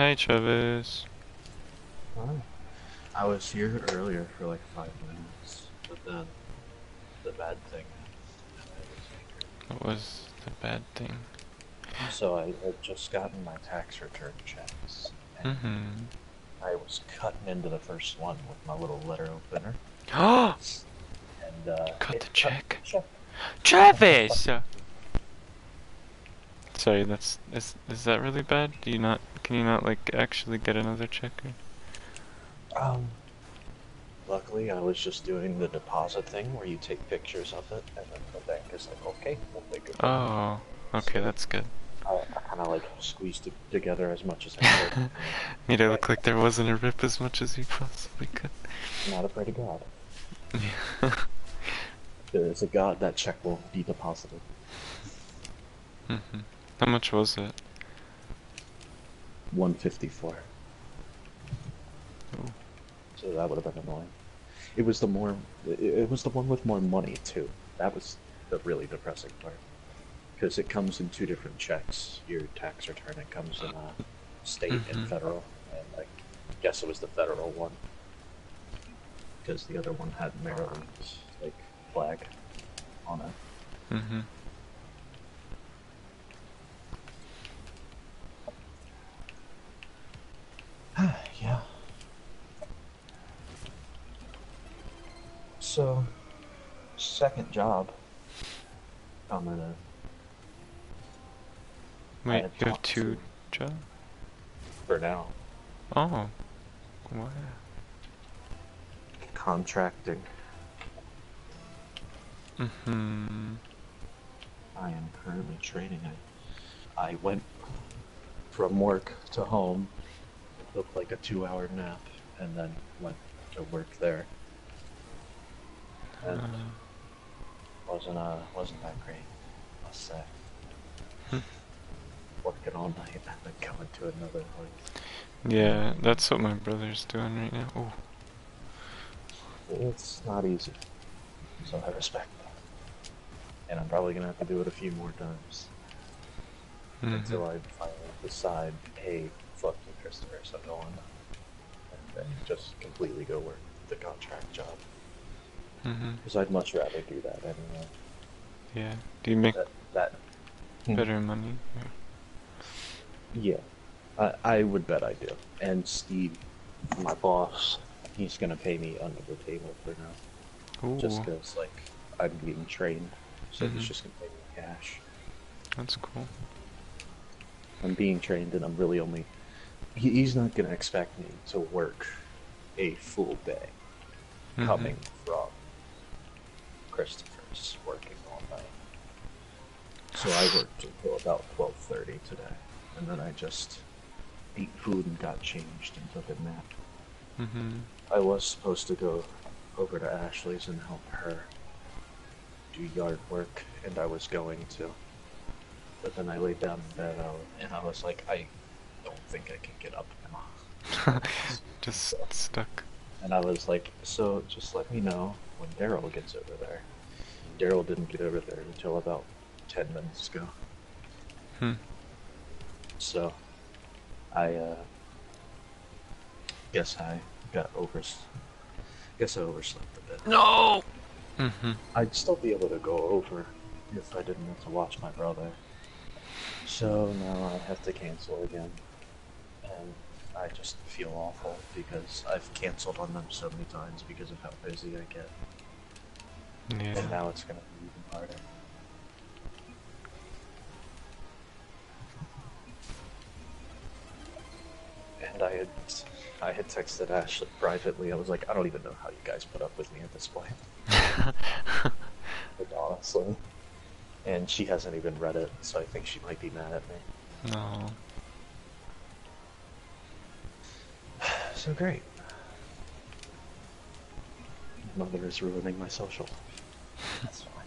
Hi, Travis. Oh. I was here earlier for like 5 minutes, but then the bad thing happened, and I was angry. What was the bad thing? So I had just gotten my tax return checks, and Mm-hmm. I was cutting into the first one with my little letter opener, Oh! and Cut it the cut check. the check. Travis! Sorry, is that really bad? Can you not, like, actually get another check? Um, Luckily, I was just doing the deposit thing where you take pictures of it, and then the bank is like, okay, we'll take a payment. Oh, okay, So that's good. I kind of like squeezed it together as much as I could. Made it And look like there wasn't a rip as much as you possibly could. not afraid of God. Yeah. There is a God, that check will be deposited. Mm-hmm. How much was it? 154. Oh. So that would have been annoying. It was the more, it was the one with more money too. That was the really depressing part. Because it comes in two different checks. Your tax return, it comes in state and Mm-hmm. federal. And I guess it was the federal one. Because the other one had Maryland's, like, flag on it. Mm-hmm. Yeah. So, second job coming in. I Wait, had you have talked two to, jobs? for now, Oh, wow. contracting. Mm-hmm. I am currently training. I went from work to home, took like a 2 hour nap, and then went to work there. And wasn't that great, I must say. Working all night and then going to another like Yeah, that's what my brother's doing right now. Oh. it's not easy. So I respect that. And I'm probably gonna have to do it a few more times Mm-hmm. until I finally decide, hey, fuck you, Christopher, so I'm going, and then just completely go work the contract job. Mm-hmm. Because I'd much rather do that anyway. Yeah. Do you make That better money? Yeah, I would bet I do. And Steve, my boss, he's gonna pay me under the table for now, just Ooh. because like I'm being trained, so he's Mm-hmm. just gonna pay me cash. That's cool. I'm being trained, and I'm really only. He's not gonna expect me to work a full day, Mm-hmm. coming from Christopher's working all night. So I worked until about 12:30 today, and then I just ate food and got changed and took a nap. Mm-hmm. I was supposed to go over to Ashley's and help her do yard work, and I was going to. But then I laid down in bed and I was like, I don't think I can get up now. Just So, stuck. and I was like, so just let me know when Daryl gets over there. Daryl didn't get over there until about 10 minutes ago. Hmm. So I guess I got over. Guess I overslept a bit. No! Mm-hmm. I'd still be able to go over if I didn't have to watch my brother. So now I have to cancel again, and I just feel awful because I've canceled on them so many times because of how busy I get, and Yeah. now it's gonna be even harder. And I had texted Ashley privately. I was like, I don't even know how you guys put up with me at this point, like, honestly. And she hasn't even read it, so I think she might be mad at me. No. So great. Mother is ruining my social life. That's fine.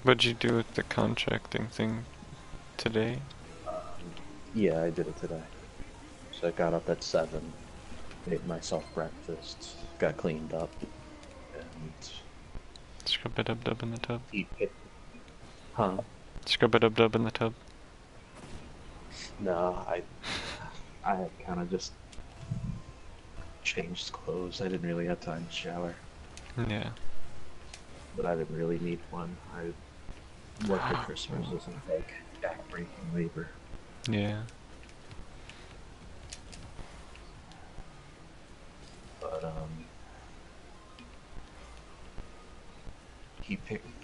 What'd you do with the contracting thing today? Yeah, I did it today. So I got up at 7, made myself breakfast, got cleaned up, and Scrub a dub dub in the tub. eat it. Huh? Scrub a dub dub in the tub. No, I kind of just changed clothes. I didn't really have time to shower, Yeah. but I didn't really need one. I work at Christmas isn't like back-breaking labor. Yeah. But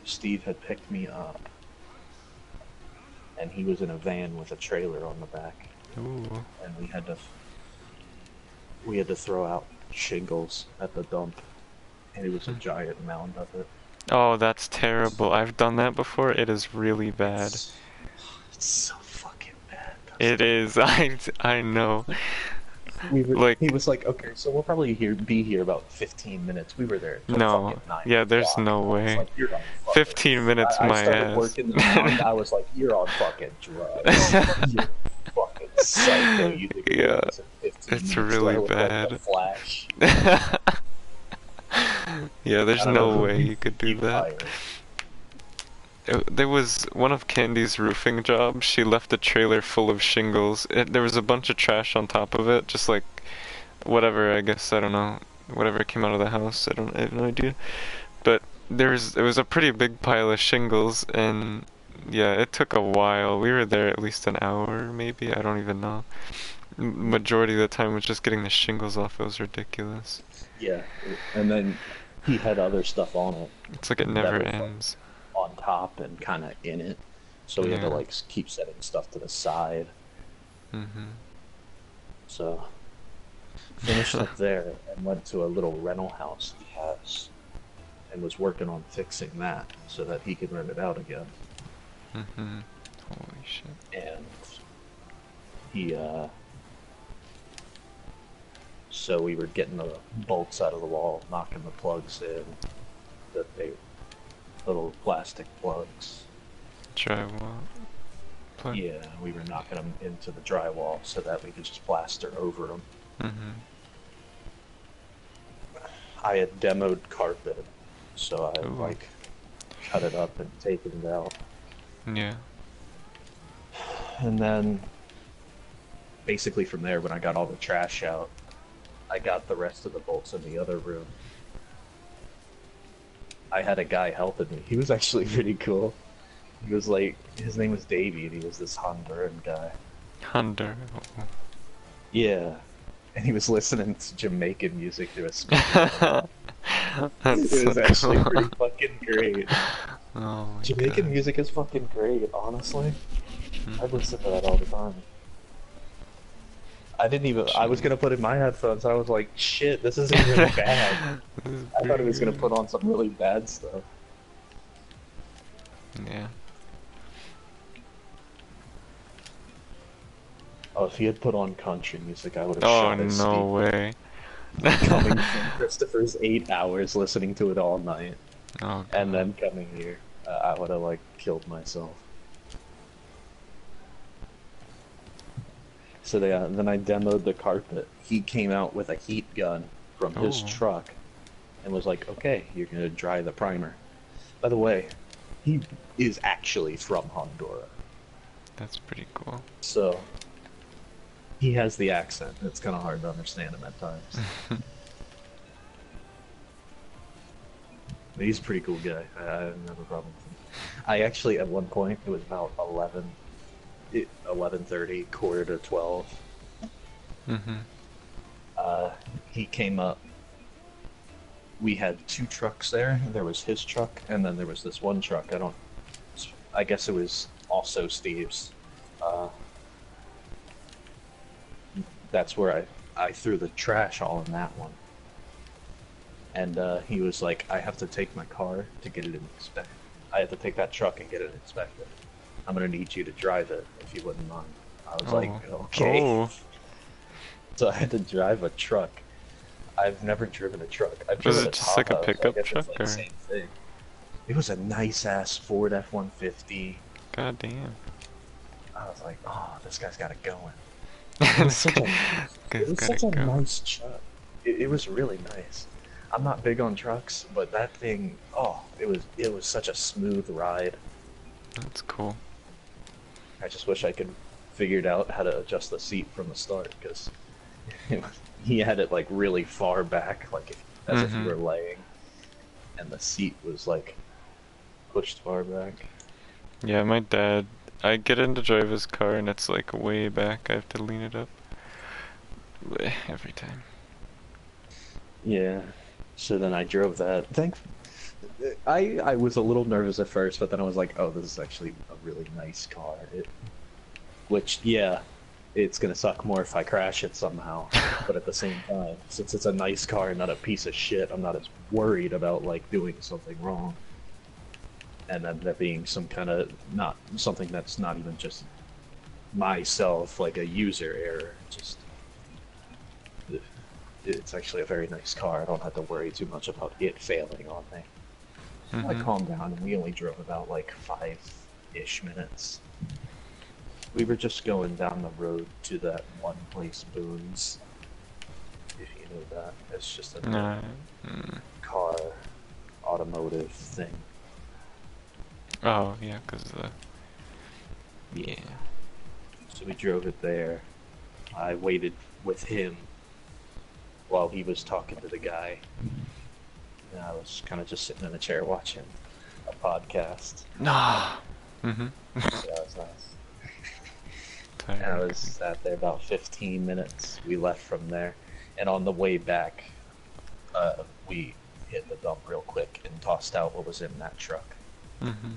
Steve had picked me up, and he was in a van with a trailer on the back, Ooh. and we had to throw out shingles at the dump, and it was a giant mound of it. Oh, that's terrible. I've done that before. It is really bad. It's so fucking bad. It is. I know. Like, He was like, okay, so we'll probably be here about 15 minutes. We were there till no. fucking 9 Yeah, there's o'clock. no I was way. like, you're on fucking 15 minutes, I my started ass. working the mound. I was like, you're on fucking drugs. You're fucking psycho. You think you're Yeah, doing this in 15 it's minutes. Do I really look like bad. the Flash? Yeah, there's I don't know no who way you could do that. hired. There was one of Candy's roofing jobs. She left a trailer full of shingles. There was a bunch of trash on top of it, just like whatever. I guess I don't know. Whatever came out of the house. I have no idea. But it was a pretty big pile of shingles, and yeah, it took a while. We were there at least an hour, maybe. I don't even know. Majority of the time was just getting the shingles off. It was ridiculous. Yeah, and then he had other stuff on it. It's like it never was, like, ends. on top and kind of in it, so we had to Yeah. like keep setting stuff to the side. Mhm. So finished up there and went to a little rental house he has, and was working on fixing that so that he could rent it out again. Mhm. Holy shit. And he so we were getting the bolts out of the wall, knocking the plugs in, little plastic plugs. Drywall. Plug. Yeah, we were knocking them into the drywall so that we could just plaster over them. Mhm. I had demoed carpet, so I Ooh. like cut it up and taken it out. Yeah. And then basically from there, when I got all the trash out, I got the rest of the bolts in the other room. I had a guy helping me. He was actually pretty cool. He was like, his name was Davey, and he was this Honduran guy. Hunter. Yeah. And he was listening to Jamaican music through a speaker. That's It was so actually cool. pretty fucking great. Oh my Jamaican God. music is fucking great, honestly. I Mhm. listen to that all the time. I was gonna put in my headphones, I was like, shit, this isn't really bad. This is I thought he was gonna pretty put on some really bad stuff. good. Yeah. Oh, if he had put on country music, I would have Oh shot his no way. coming from Christopher's 8 hours, listening to it all night, Oh and God. then coming here, I would have like killed myself. So then I demoed the carpet. He came out with a heat gun from his Oh. truck, and was like, "Okay, you're gonna dry the primer." By the way, he is actually from Honduras, That's pretty cool. so he has the accent. It's kind of hard to understand him at times. But he's a pretty cool guy. I have no problem with him. I actually, at one point, it was about 11:30, quarter to 12. Mhm. He came up. We had two trucks there. There was his truck, and then there was this one truck. I guess it was also Steve's. That's where I threw the trash all in that one. And he was like, I have to take my car to get it inspected. I have to take that truck and get it inspected. I'm gonna need you to drive it, if you wouldn't mind. I was like, okay. Oh. So I had to drive a truck. I've never driven a truck. I've Was driven it just like a Tahoe, so I pickup guess it's truck, like or? the same thing. It was a nice ass Ford F-150. God damn. I was like, oh, this guy's got it going. This such a- guy- It guy's was gotta such a go. nice truck. It was really nice. I'm not big on trucks, but that thing, oh, it was such a smooth ride. That's cool. I just wish I could figured out how to adjust the seat from the start because he had it like really far back, like as if you were laying, and the seat was like pushed far back. Yeah, my dad, I get in to drive his car and it's like way back. I have to lean it up every time. Yeah. So then I drove that. I was a little nervous at first, but then I was like, oh, this is actually a really nice car. Which, yeah, it's gonna suck more if I crash it somehow. But at the same time, since it's a nice car and not a piece of shit, I'm not as worried about like doing something wrong. And then there being some kind of not something that's not even just myself, like a user error. Just it's actually a very nice car. I don't have to worry too much about it failing on me. I calmed down, and we only drove about like 5-ish minutes. We were just going down the road to that one place, Boone's. If you know that, it's just a car automotive thing. Oh yeah, cause yeah. So we drove it there. I waited with him while he was talking to the guy. And I was kind of just sitting in a chair watching a podcast. No. So that was nice. And I was sat there about 15 minutes. We left from there, and on the way back, we hit the dump real quick and tossed out what was in that truck.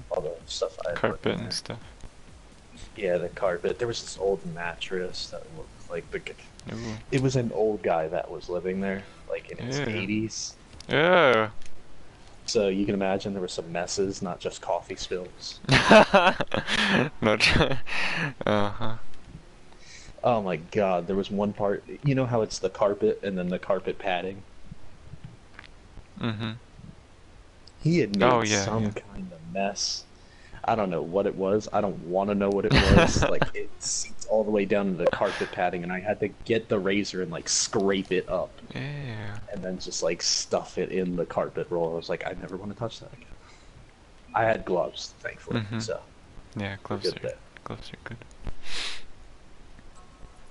All the stuff I had carpet and stuff. Yeah, the carpet. There was this old mattress that looked like it was an old guy that was living there, like in his 80s. Yeah. So you can imagine there were some messes, not just coffee spills. Oh my god, there was one part, you know how it's the carpet and then the carpet padding? He had made some kind of mess. I don't know what it was. I don't want to know what it was. Like, it seeps all the way down to the carpet padding, and I had to get the razor and, like, scrape it up. Yeah. And then just, like, stuff it in the carpet roll. I was like, I never want to touch that again. I had gloves, thankfully, so. Yeah, gloves are good.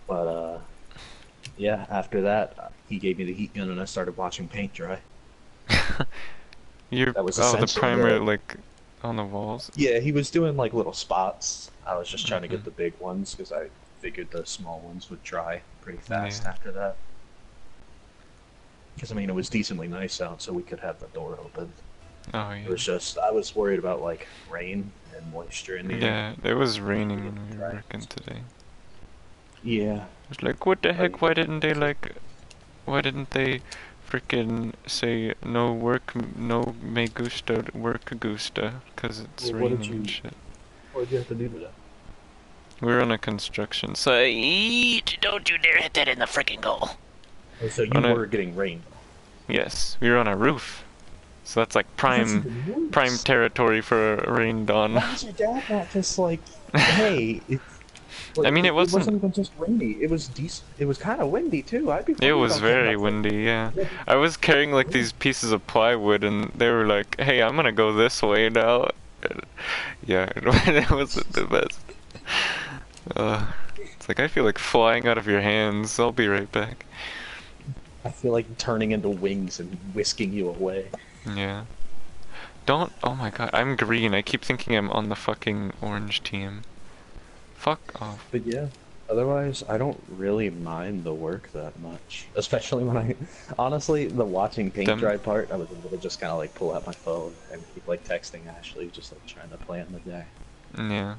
But, yeah, after that, he gave me the heat gun, and I started watching paint dry. That was the primer, like, on the walls? Yeah, he was doing, like, little spots. I was just trying to get the big ones, because I figured the small ones would dry pretty fast after that. Because, I mean, it was decently nice out, so we could have the door open. Oh, yeah. It was just, I was worried about, like, rain and moisture in the air. Yeah, it was raining when we were working today. Yeah. I was like, what the heck, why didn't they freaking say no work, no me gusta, work gusta, because it's raining and shit. What did you have to do today? We were on a construction site. Don't you dare hit that in the freaking goal. Oh, so you were getting rain? Yes, we were on a roof. So that's like prime territory for a rain dawn. Why was your dad not just like, hey, I mean, it wasn't even just rainy. It was decent. It was kind of windy too. It was very windy, yeah. I was carrying like these pieces of plywood, and they were like, "Hey, I'm gonna go this way now." Yeah, it wasn't the best. It's like I feel like flying out of your hands. I'll be right back. I feel like turning into wings and whisking you away. Yeah. Don't. Oh my god, I'm green. I keep thinking I'm on the fucking orange team. Fuck off. But yeah, otherwise, I don't really mind the work that much. Especially when honestly, the watching paint dry part, I was able to just kind of like pull out my phone and keep like texting Ashley, just like trying to plan the day. Yeah.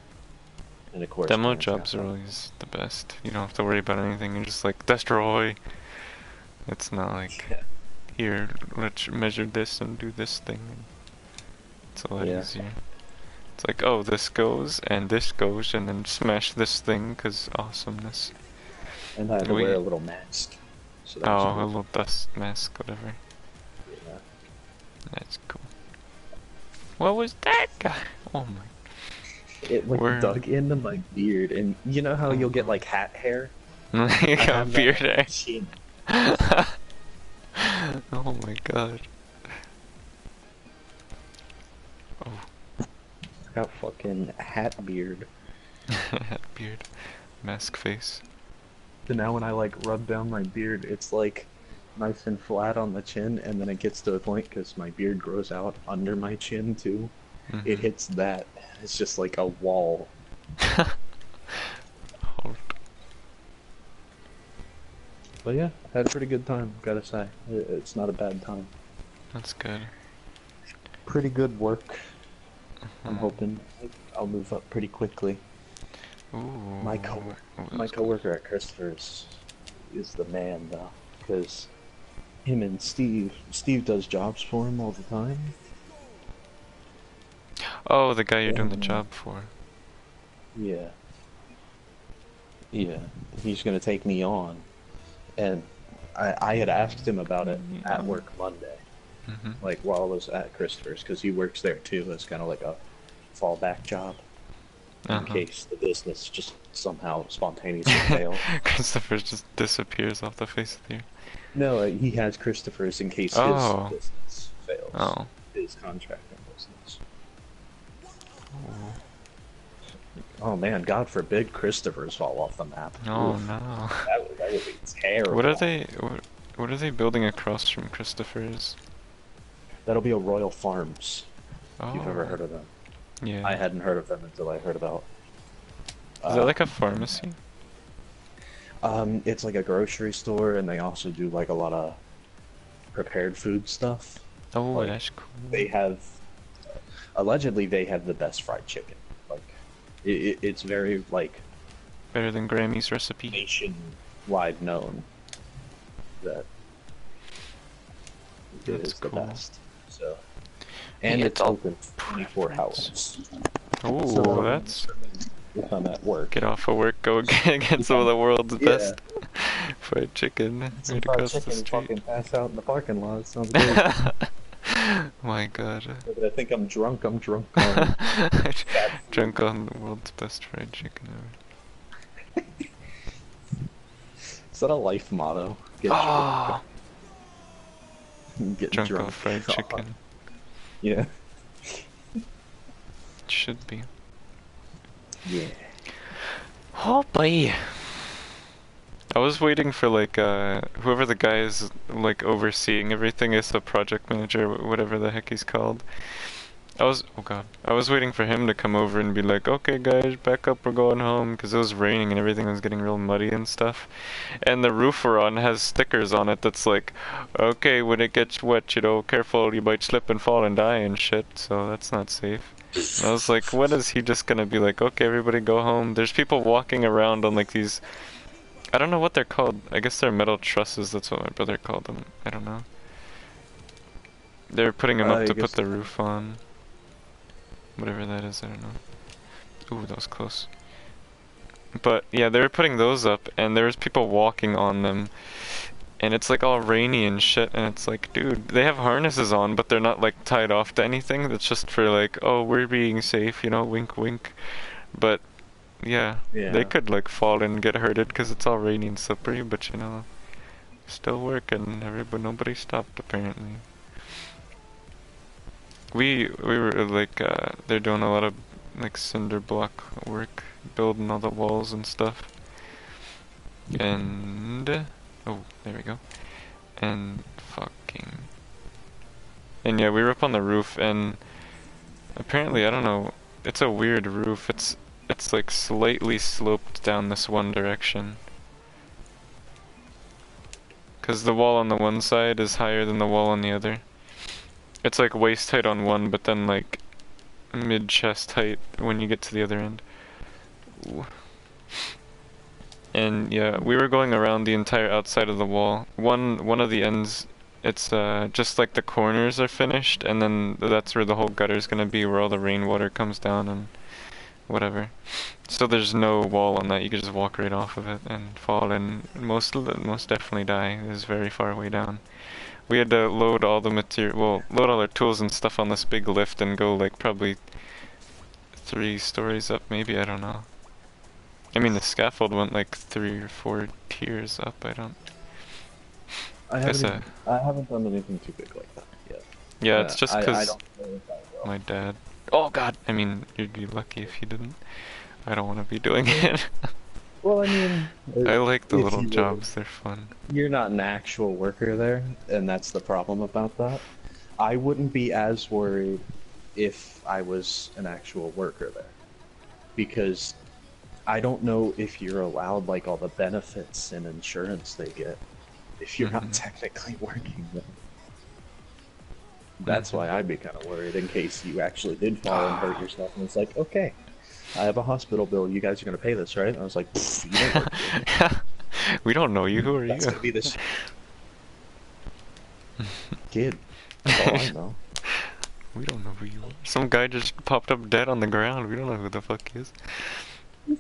And of course, demo jobs are always the best. You don't have to worry about anything. You're just like, destroy. It's not like, here, let's measure this and do this thing. It's a lot easier. It's like, oh, this goes, and then smash this thing, because awesomeness. And I had to wear a little mask. So a little dust mask, whatever. Yeah. That's cool. What was that guy? Oh my. It like dug into my beard, and you know how you'll get like hat hair? You got beard hair. Oh my god. Got fucking hat beard. Hat beard. Mask face. So now when I like rub down my beard, it's like nice and flat on the chin, and then it gets to the point because my beard grows out under my chin too. It Mm-hmm. hits that. It's just like a wall. Hold. But yeah, had a pretty good time, gotta say. It's not a bad time. That's good. Pretty good work. I'm Mhm. hoping I'll move up pretty quickly. Ooh. My Ooh, my that's cool. coworker at Christopher's is the man though, because him and Steve does jobs for him all the time. Oh, the guy you're doing the And, job for. yeah, yeah, he's gonna take me on, and I had asked him about it at work Monday, Mm-hmm. like while I was at Christopher's, because he works there too. It's kind of like a fallback job in Uh-huh. case the business just somehow spontaneously fails. Christopher just disappears off the face of the earth. No, he has Christopher's in case his Oh. business fails. Oh. His contracting business. Ooh. Oh man, God forbid Christopher's fall off the map. Oh Oof, no. that would be terrible. What are they? What are they building across from Christopher's? That'll be a Royal Farms. Oh. If you've ever heard of them. Yeah. I hadn't heard of them until I heard about. Is that like a pharmacy? It's like a grocery store, and they also do like a lot of prepared food stuff. Oh, Like, that's cool. They have, allegedly, they have the best fried chicken. Like, it's very like Better than Grammy's recipe. nationwide known that it That's is the cool. best. So, and Yeah, it's it's all open 24 preference. hours. Oh, So, that's if I'm at work. get off of work, go get some of the world's Yeah. best fried chicken Some right fried across the chicken, street. fucking pass out in the parking lot. Sounds great. My God. But I think I'm drunk. I'm drunk. On Drunk on the world's best fried chicken ever. Is that a life motto? Get Oh, drunk. Get drunk drunk on fried chicken. Yeah. Should be. Yeah. Oh boy. I was waiting for like whoever the guy is like overseeing everything is the project manager, whatever the heck he's called. Oh god. I was waiting for him to come over and be like, "Okay guys, back up, we're going home," because it was raining and everything was getting real muddy and stuff. And the roof we're on has stickers on it that's like, "Okay, when it gets wet, you know, careful, you might slip and fall and die and shit." So that's not safe. And I was like, "What is he just gonna be like? Okay, everybody go home." There's people walking around on like these. I don't know what they're called. I guess they're metal trusses. That's what my brother called them. I don't know. They're putting them up I to guess- put the roof on. Whatever that is, I don't know. Ooh, that was close. But yeah, they were putting those up, and there was people walking on them, and it's like all rainy and shit, and it's like, dude, they have harnesses on, but they're not like tied off to anything. That's just for like, oh, we're being safe, you know, wink, wink. But yeah, Yeah. they could like fall and get hurted because it's all rainy and slippery. But you know, still working. Nobody stopped apparently. We were like they're doing a lot of like cinder block work, building all the walls and stuff. And oh, there we go. And yeah, we were up on the roof, and apparently I don't know. It's a weird roof. It's like slightly sloped down this one direction. 'Cause the wall on the one side is higher than the wall on the other. It's like waist height on one, but then like mid-chest height when you get to the other end. Ooh. And yeah, we were going around the entire outside of the wall. One of the ends, it's just like the corners are finished, and then that's where the whole gutter is gonna be, where all the rainwater comes down and whatever. So there's no wall on that. You could just walk right off of it and fall, and most definitely die. It is very far way down. We had to load all the material, well, load all our tools and stuff on this big lift and go like probably 3 stories up, maybe, I don't know. I mean, the scaffold went like 3 or 4 tiers up, I don't... I Guess, haven't done anything too big like that yet. yeah, it's just I because don't know if I will. my dad... Oh god! I mean, you'd be lucky if you didn't. I don't want to be doing it. Well, I mean, I like the if little you were, jobs, they're fun. you're not an actual worker there, and that's the problem about that. I wouldn't be as worried if I was an actual worker there, because I don't know if you're allowed like all the benefits and insurance they get if you're not Mhm. technically working there. That's why I'd be kind of worried in case you actually did fall and hurt yourself, and it's like, okay, I have a hospital bill. You guys are gonna pay this, right? And I was like, "Pfft, you don't work here. We don't know you, who are That's you? gonna be this kid. That's all I know." We don't know who you are. Some guy just popped up dead on the ground. We don't know who the fuck he is. I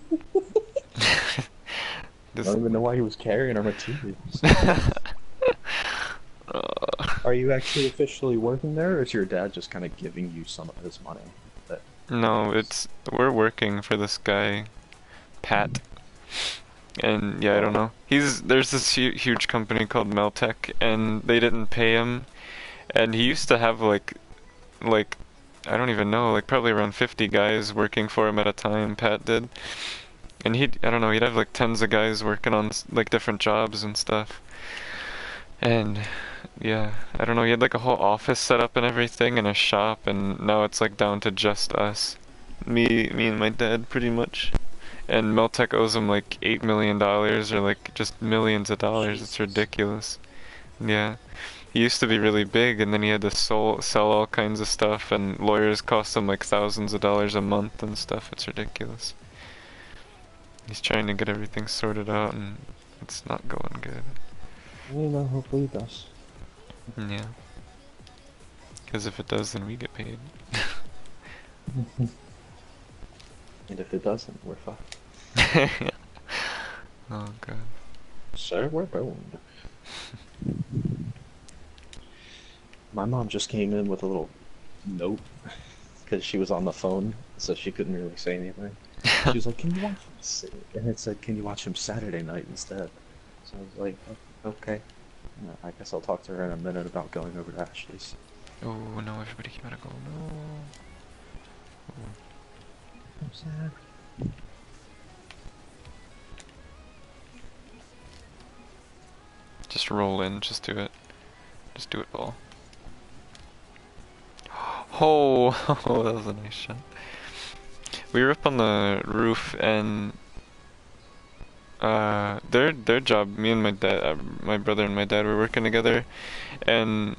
This, don't even know why he was carrying our materials. Are you actually officially working there, or is your dad just kind of giving you some of his money? That no, we're working for this guy, Pat. And yeah, I don't know. There's this huge company called Meltec, and they didn't pay him. And he used to have like, I don't even know, like probably around 50 guys working for him at a time, Pat did. And I don't know, he'd have like tons of guys working on like different jobs and stuff. And yeah, I don't know, he had like a whole office set up and everything and a shop, and now it's like down to just us. Me and my dad pretty much. And Meltec owes him like $8 million or like just millions of dollars. It's ridiculous. Yeah. He used to be really big, and then he had to sell all kinds of stuff, and lawyers cost him like thousands of dollars a month and stuff. It's ridiculous. He's trying to get everything sorted out, and it's not going good. well, hopefully it does. Yeah. Because if it does, then we get paid. And if it doesn't, we're fucked. Oh god. Sir, we're boned. My mom just came in with a little note because she was on the phone, so she couldn't really say anything. She was like, "Can you watch him?" And it said, "Can you watch him Saturday night instead?" So I was like, "Okay." I guess I'll talk to her in a minute about going over to Ashley's. Oh no, everybody gotta go. No. I'm sad. Just roll in, just do it. Just do it, Paul. Oh, oh, that was a nice shot. We were up on the roof, and their job, me and my dad, my brother and my dad were working together, and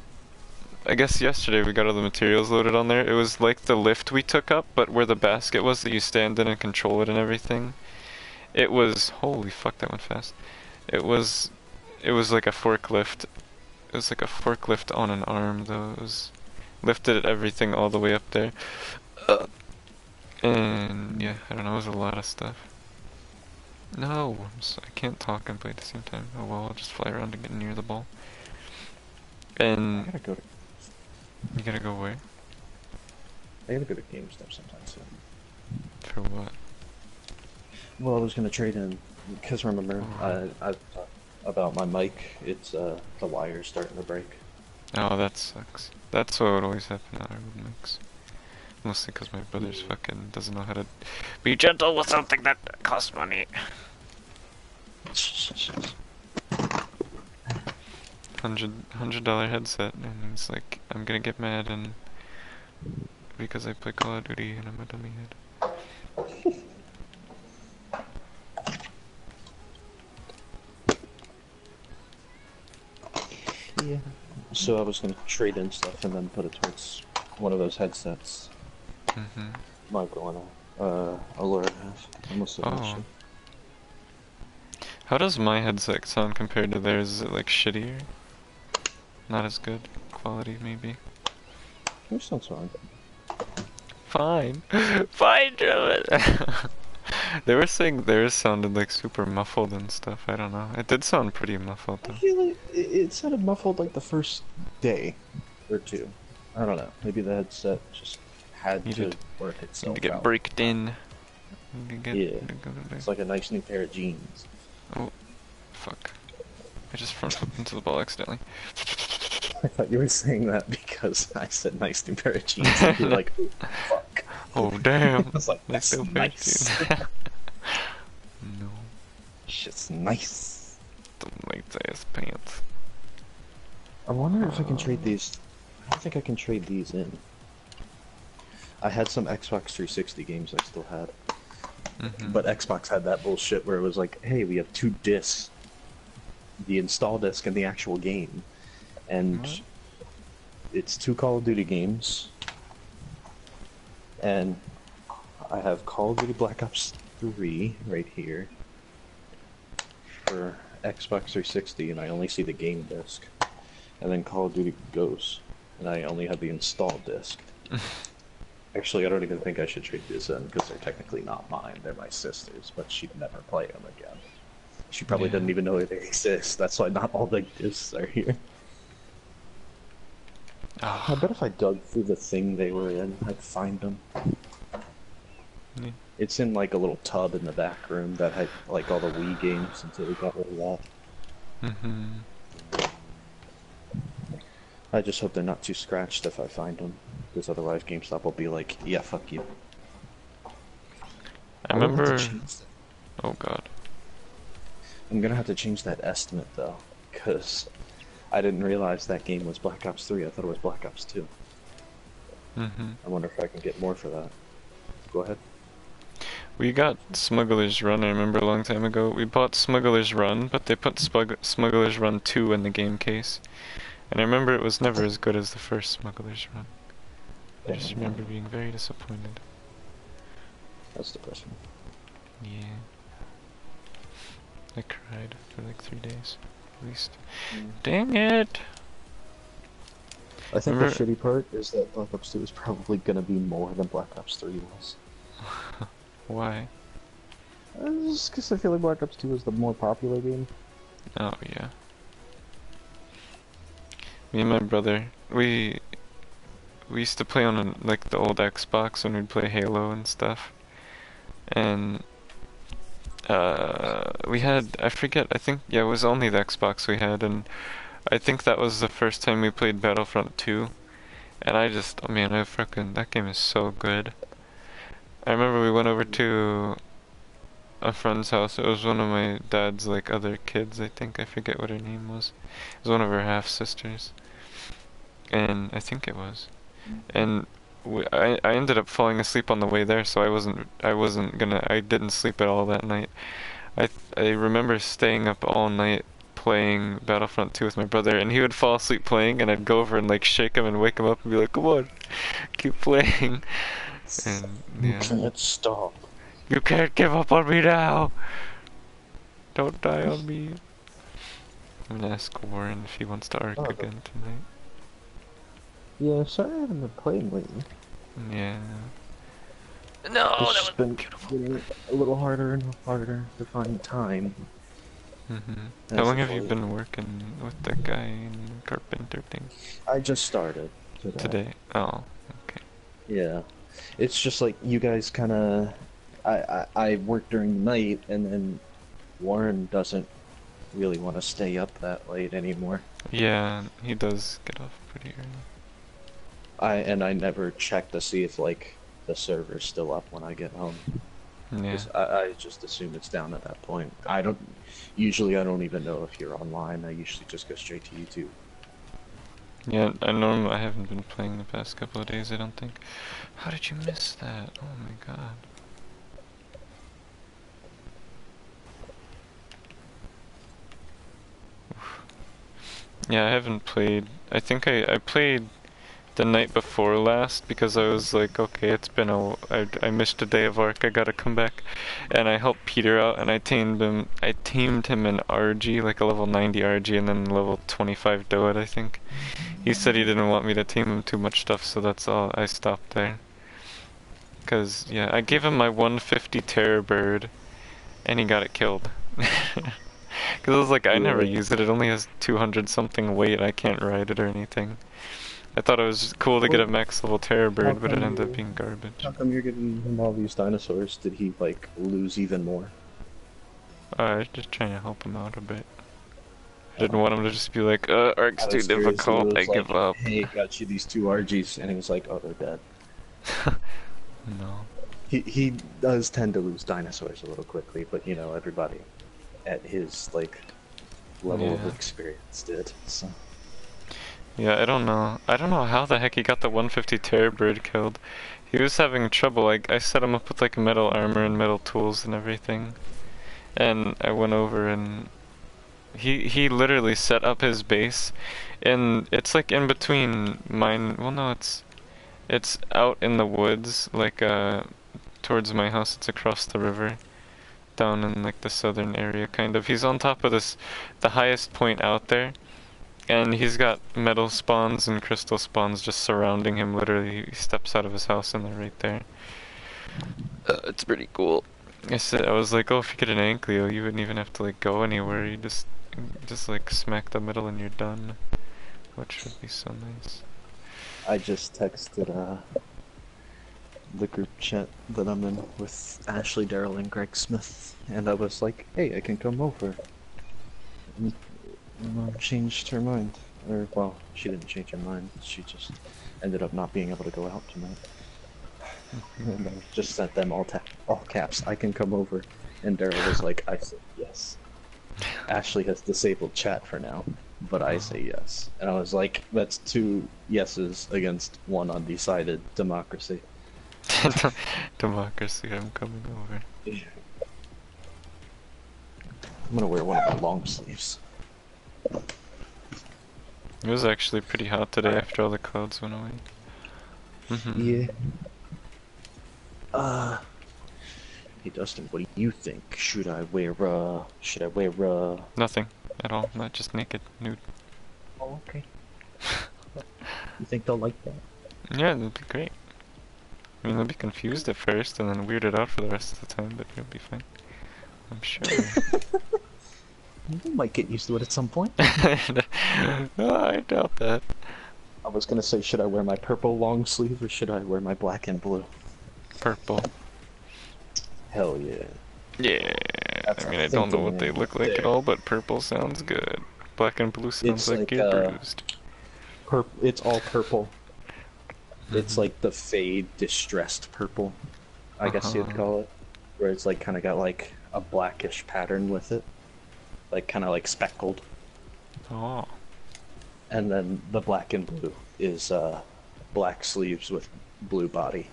I guess yesterday we got all the materials loaded on there. It was like the lift we took up, but where the basket was that you stand in and control it and everything. It was, holy fuck, that went fast. It was like a forklift. It was like a forklift on an arm, though. It was lifted everything all the way up there. And yeah, I don't know, it was a lot of stuff. No, I can't talk and play at the same time. Oh well, I'll just fly around to get near the ball. I And gotta go to you gotta go where? GameStop sometime soon. For what? Well, I was gonna trade in because remember Oh. I talked about my mic. It's the wire's starting to break. Oh, that sucks. That's what would always happen at our mix. Mostly because my brother's fucking doesn't know how to be Gentle with something that costs money. $100 headset, and it's like I'm gonna get mad and because I play Call of Duty and I'm a dummy head. Yeah. So I was gonna trade in stuff and then put it towards one of those headsets. Michael and Allura have. I must have watched Oh. it. How does my headset sound compared to theirs? Is it like shittier? Not as good quality, maybe? Yours sounds fine. Fine. Fine, Joe. They were saying theirs sounded like super muffled and stuff. I don't know. It did sound pretty muffled I though. feel like it sounded muffled like the first day or two. I don't know. Maybe the headset just had Needed- to work Need itself to get out. bricked in. Need to get, Yeah. to go to It's like a nice new pair of jeans. Oh, fuck. I just front flipped into the ball accidentally. I thought you were saying that because I said nice new pair of jeans, and you're like, "Ooh, fuck." Oh, damn. I was like, Nice that's little pair of nice. jeans. No. Shit's nice. The lights ass pants. I wonder if I can trade these. I don't think I can trade these in. I had some Xbox 360 games I still had. But Xbox had that bullshit where it was like, hey, we have 2 discs. The install disc and the actual game. And What? it's 2 Call of Duty games. And I have Call of Duty Black Ops 3 right here for Xbox 360, and I only see the game disc. And then Call of Duty Ghosts, and I only have the install disc. Actually, I don't even think I should trade these in, because they're technically not mine. They're my sister's, but she'd never play them again. She probably Yeah. didn't even know they exist. That's why not all the discs are here. I Oh, bet if I dug through the thing they were in, I'd find them. yeah. It's in like a little tub in the back room that had like all the Wii games until we got rid of that. I just hope they're not too scratched if I find them, because otherwise GameStop will be like, yeah, fuck you. I I'm gonna have remember. to change that. Oh god. I'm gonna have to change that estimate though, because I didn't realize that game was Black Ops 3. I thought it was Black Ops 2. I wonder if I can get more for that. Go ahead. We got Smuggler's Run, I remember a long time ago. We bought Smuggler's Run, but they put Smuggler's Run 2 in the game case. And I remember it was never as good as the first Smuggler's Run. I just remember being very disappointed. That's depressing. Yeah. I cried for like 3 days, at least. Dang it! I think Remember- the shitty part is that Black Ops 2 is probably gonna be more than Black Ops 3 was. Why? Just because I feel like Black Ops 2 is the more popular game. Oh yeah. Me and my brother, we used to play on like the old Xbox when we'd play Halo and stuff. And we had, I forget, I think, yeah, it was only the Xbox we had, and I think that was the first time we played Battlefront 2. And I just, oh man, that game is so good. I remember we went over to a friend's house. It was one of my dad's like other kids, I think. I forget what her name was. It was one of her half sisters. And I think it was. And I ended up falling asleep on the way there, so I didn't sleep at all that night. I remember staying up all night playing Battlefront 2 with my brother, and he would fall asleep playing, and I'd go over and like shake him and wake him up and be like, "Come on, keep playing." And yeah, Can't stop. you can't give up on me now. Don't die on me. I'm gonna ask Warren if he wants to arc Oh, okay. again tonight. Yeah, sorry I haven't been playing lately. Yeah. No, It's that just was been beautiful. getting a little harder and harder to find time. How That's long the have you point. been working with that guy in carpenter thing? I just started Today? Oh, okay. Yeah, it's just like you guys kind of. I work during the night, and then Warren doesn't really want to stay up that late anymore. Yeah, he does get off pretty early. I never check to see if like the server's still up when I get home. Yeah. 'Cause I just assume it's down at that point. I don't even know if you're online. I usually just go straight to YouTube. Yeah, I haven't been playing the past couple of days, I don't think. How did you miss that? Oh my god. Oof. Yeah, I haven't played. I think I played the night before last because I was like, okay, I missed a day of work, I gotta come back. And I helped Peter out and I tamed him an RG, like a level 90 RG, and then level 25 Doed, I think. He said he didn't want me to tame him too much stuff, so that's all, I stopped there. Cause, yeah, I gave him my 150 Terror Bird, and he got it killed. Cause I was like, I never use it, it only has 200 something weight, I can't ride it or anything. I thought it was cool to get a max level Terror Bird, but it ended up being garbage. How come you're getting him all these dinosaurs? Did he like lose even more? I was just trying to help him out a bit. I didn't want him to just be like, Ark's I too was curious, difficult, he I was give like, up. Hey, got you these 2 RGs, and he was like, oh, they're dead. No. He does tend to lose dinosaurs a little quickly, but you know, everybody. at his like level of Yeah. experience did. So Yeah, I don't know. I don't know how the heck he got the 150 terror bird killed. He was having trouble. Like, I set him up with like metal armor and metal tools and everything. And I went over and he literally set up his base, and it's like in between mine. Well, no, it's out in the woods, like towards my house. It's across the river, down in like the southern area, kind of. He's on top of this, the highest point out there, and he's got metal spawns and crystal spawns just surrounding him. Literally, he steps out of his house and they're right there. It's pretty cool. I was like, oh, if you get an Ankylo, you wouldn't even have to like go anywhere. You just like smack the middle and you're done, which would be so nice. I just texted the group chat that I'm in with Ashley, Daryl, and Greg Smith, and I was like, "Hey, I can come over." And Mom changed her mind, or well, she didn't change her mind. She just ended up not being able to go out tonight. And I just sent them all caps. I can come over, and Daryl was like, "I said yes." Ashley has disabled chat for now, but I say yes. And I was like, that's 2 yeses against 1 undecided democracy. Democracy, I'm coming over. I'm gonna wear one of my long sleeves. It was actually pretty hot today after all the clouds went away. Yeah. Hey Dustin, what do you think? Should I wear Nothing at all, not just naked, nude. Oh, okay. You think they'll like that? Yeah, that'd be great. I mean, they'll be confused at first and then weirded out for the rest of the time, but it'll be fine. I'm sure. You might get used to it at some point. No, I doubt that. I was gonna say, should I wear my purple long sleeve or should I wear my black and blue? Purple. Hell yeah. Yeah. That's I mean, a I don't know thinking what they man look right like at there. all, but purple sounds good. Black and blue sounds It's like like, you're bruised. It's all purple. It's like the fade distressed purple, I guess you'd call it, where it's like kind of got like a blackish pattern with it, like kind of like speckled. Oh. And then the black and blue is black sleeves with blue body,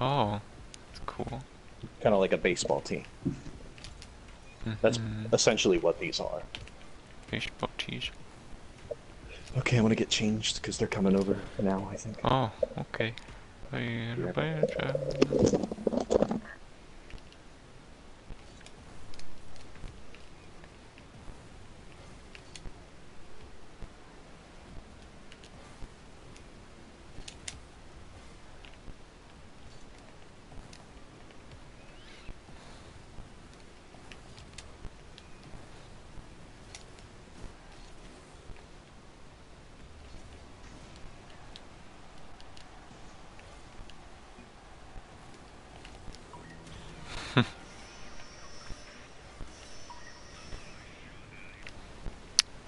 Oh. That's cool. kind of like a baseball team. That's essentially what these are. Baseball tees. Okay, I'm gonna get changed because they're coming over now, I think. Oh, okay.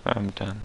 I'm done.